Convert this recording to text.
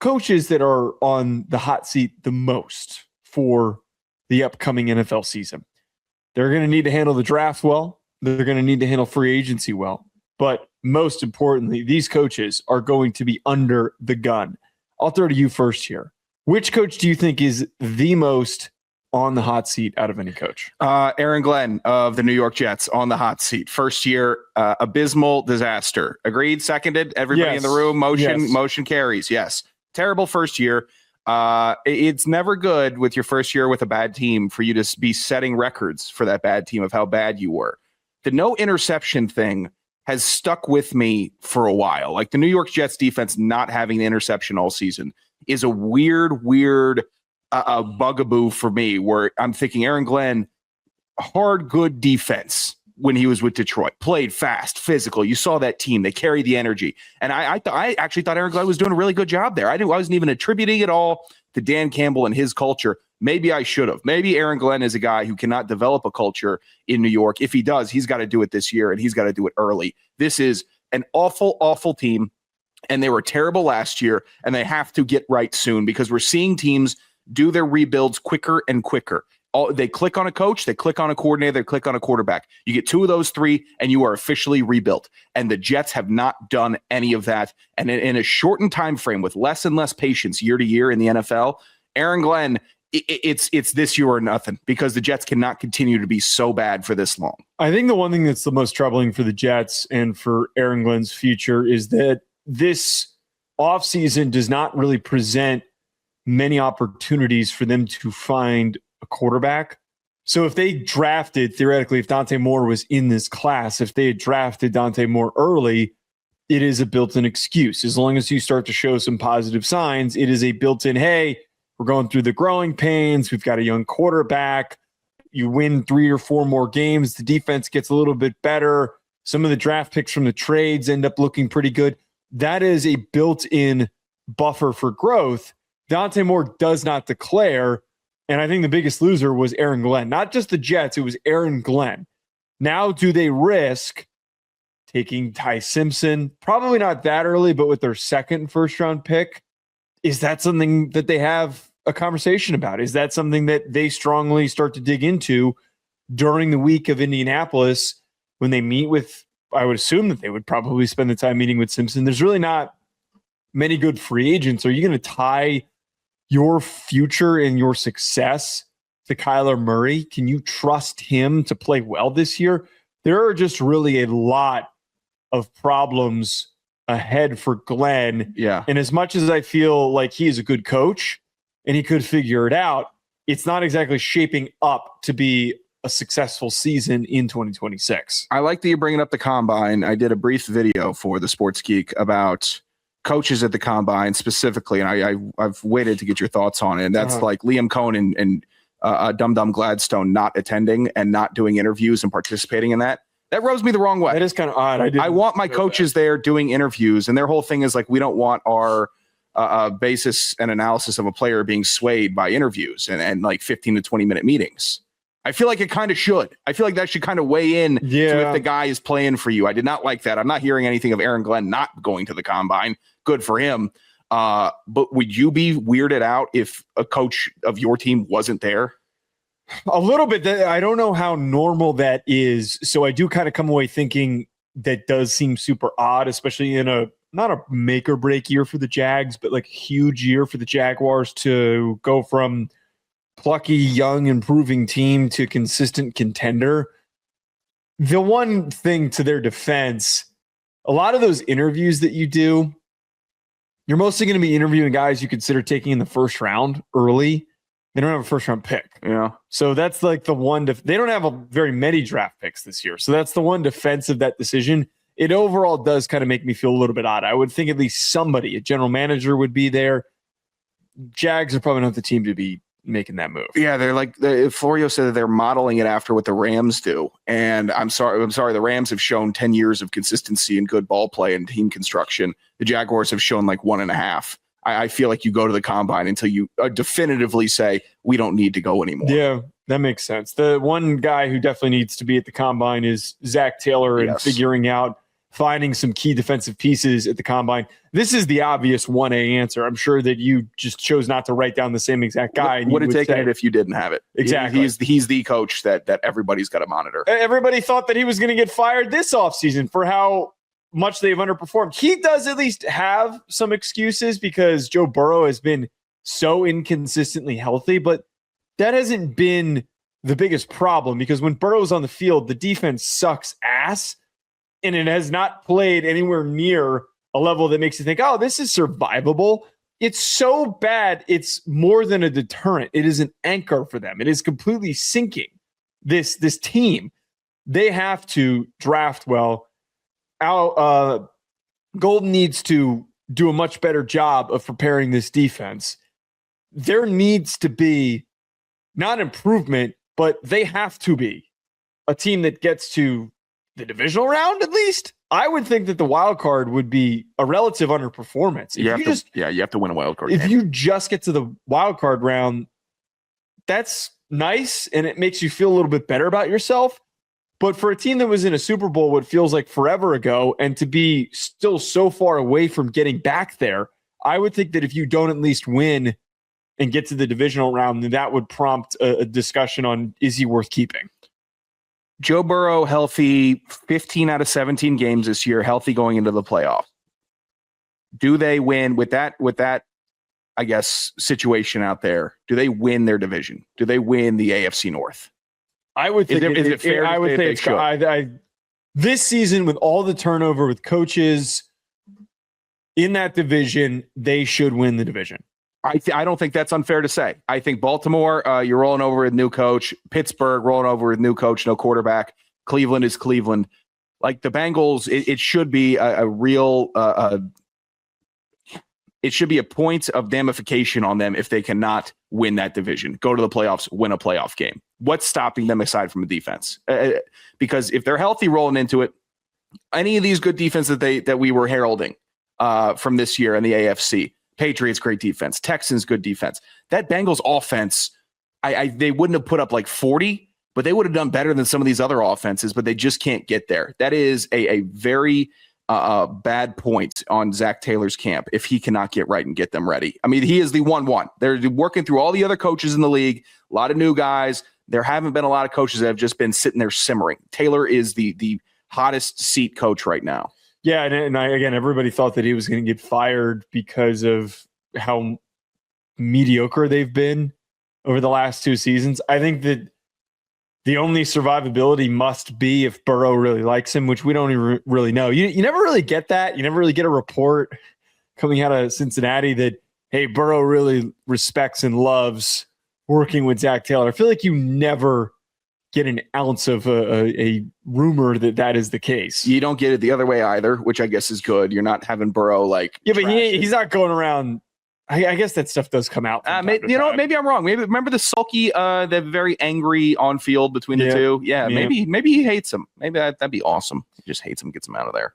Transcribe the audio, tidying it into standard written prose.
coaches that are on the hot seat the most for the upcoming NFL season. They're going to need to handle the draft well. They're going to need to handle free agency well. But most importantly, these coaches are going to be under the gun. I'll throw to you first here. Which coach do you think is the most on the hot seat out of any coach? Aaron Glenn of the New York Jets on the hot seat. First year, abysmal disaster. Agreed? Seconded? Everybody in the room? Motion carries. Yes. Terrible first year. It's never good with your first year with a bad team for you to be setting records for that bad team of how bad you were. The no interception thing has stuck with me for a while. Like the New York Jets defense not having the interception all season is a weird bugaboo for me, where I'm thinking Aaron Glenn, hard, good defense when he was with Detroit, played fast, physical. You saw that team. They carried the energy. And I actually thought Aaron Glenn was doing a really good job there. I wasn't even attributing it all to Dan Campbell and his culture. Maybe I should have. Maybe Aaron Glenn is a guy who cannot develop a culture in New York. If he does, he's got to do it this year, and he's got to do it early. This is an awful, awful team, and they were terrible last year, and they have to get right soon because we're seeing teams do their rebuilds quicker and quicker. They click on a coach, they click on a coordinator, they click on a quarterback. You get two of those three, and you are officially rebuilt. And the Jets have not done any of that. And in a shortened time frame with less and less patience year to year in the NFL, Aaron Glenn, it's this year or nothing because the Jets cannot continue to be so bad for this long. I think the one thing that's the most troubling for the Jets and for Aaron Glenn's future is that this offseason does not really present many opportunities for them to find a quarterback. So if they drafted, theoretically, if Dante Moore was in this class, if they had drafted Dante Moore early, it is a built-in excuse. As long as you start to show some positive signs, it is a built-in, hey, we're going through the growing pains. We've got a young quarterback. You win 3 or 4 more games. The defense gets a little bit better. Some of the draft picks from the trades end up looking pretty good. That is a built-in buffer for growth. Dante Moore does not declare. And I think the biggest loser was Aaron Glenn. Not just the Jets, it was Aaron Glenn. Now, do they risk taking Ty Simpson? Probably not that early, but with their second first-round pick, is that something that they have a conversation about? Is that something that they strongly start to dig into during the week of Indianapolis when they meet with, I would assume that they would probably spend the time meeting with Simpson. There's really not many good free agents. Are you going to tie your future and your success to Kyler Murray? Can you trust him to play well this year? There are just really a lot of problems ahead for Glenn. Yeah. And as much as I feel like he is a good coach and he could figure it out, it's not exactly shaping up to be a successful season in 2026. I like that you're bringing up the Combine. I did a brief video for the Sports Geek about coaches at the Combine specifically, and I've waited to get your thoughts on it. And that's like Liam Cohen and Dum Dum Gladstone not attending and not doing interviews and participating in that. That rubs me the wrong way. That is kind of odd. I want my coaches there doing interviews, and their whole thing is like, we don't want our basis and analysis of a player being swayed by interviews and like 15 to 20 minute meetings. I feel like it kind of should. I feel like that should kind of weigh in to if the guy is playing for you. I did not like that. I'm not hearing anything of Aaron Glenn not going to the Combine. Good for him. But would you be weirded out if a coach of your team wasn't there? A little bit. I don't know how normal that is. So I do kind of come away thinking that does seem super odd, especially in not a make or break year for the Jags, but like a huge year for the Jaguars to go from plucky, young, improving team to consistent contender. The one thing to their defense, a lot of those interviews that you do, you're mostly going to be interviewing guys you consider taking in the first round early. They don't have a first round pick. Yeah. So that's like the one. They don't have very many draft picks this year. So that's the one defense of that decision. It overall does kind of make me feel a little bit odd. I would think at least somebody, a general manager, would be there. Jags are probably not the team to be making that move. Yeah, they're like Florio said that they're modeling it after what the Rams do. And I'm sorry, the Rams have shown 10 years of consistency and good ball play and team construction. The Jaguars have shown like 1.5. I feel like you go to the Combine until you definitively say, we don't need to go anymore. Yeah, that makes sense. The one guy who definitely needs to be at the Combine is Zac Taylor and figuring out finding some key defensive pieces at the combine. This is the obvious 1A answer. I'm sure that you just chose not to write down the same exact guy. Would have taken it if you didn't have it. Exactly. He's the coach that everybody's got to monitor. Everybody thought that he was going to get fired this offseason for how much they've underperformed. He does at least have some excuses because Joe Burrow has been so inconsistently healthy, but that hasn't been the biggest problem because when Burrow's on the field, the defense sucks ass. And it has not played anywhere near a level that makes you think, oh, this is survivable. It's so bad, it's more than a deterrent. It is an anchor for them. It is completely sinking this team. They have to draft well. Golden needs to do a much better job of preparing this defense. There needs to be not improvement, but they have to be a team that gets to the divisional round, at least. I would think that the wild card would be a relative underperformance. You have to win a wild card. If you just get to the wild card round, that's nice and it makes you feel a little bit better about yourself. But for a team that was in a Super Bowl, what feels like forever ago, and to be still so far away from getting back there, I would think that if you don't at least win and get to the divisional round, then that would prompt a discussion on, is he worth keeping? Joe Burrow healthy 15 out of 17 games this year, healthy going into the playoffs. Do they win with that, I guess, situation out there? Do they win their division? Do they win the AFC North? I would think is it fair? I would say it's this season with all the turnover with coaches in that division, they should win the division. I don't think that's unfair to say. I think Baltimore, you're rolling over with new coach. Pittsburgh, rolling over with new coach, no quarterback. Cleveland is Cleveland. Like the Bengals, it should be a real it should be a point of damnification on them if they cannot win that division, go to the playoffs, win a playoff game. What's stopping them aside from the defense? Because if they're healthy rolling into it, any of these good defenses that we were heralding from this year in the AFC, Patriots, great defense. Texans, good defense. That Bengals offense, they wouldn't have put up like 40, but they would have done better than some of these other offenses, but they just can't get there. That is a very bad point on Zac Taylor's camp if he cannot get right and get them ready. I mean, he is the 1-1. They're working through all the other coaches in the league, a lot of new guys. There haven't been a lot of coaches that have just been sitting there simmering. Taylor is the hottest seat coach right now. Yeah, and again, everybody thought that he was going to get fired because of how mediocre they've been over the last two seasons. I think that the only survivability must be if Burrow really likes him, which we don't even really know. You never really get that. You never really get a report coming out of Cincinnati that, hey, Burrow really respects and loves working with Zac Taylor. I feel like you never get an ounce of a rumor that is the case. You don't get it the other way either, which I guess is good. You're not having Burrow like... Yeah, but he's not going around... I guess that stuff does come out. Maybe I'm wrong. Maybe remember the sulky, the very angry on field between the two. Yeah, maybe he hates him. Maybe that'd be awesome. He just hates him, gets him out of there.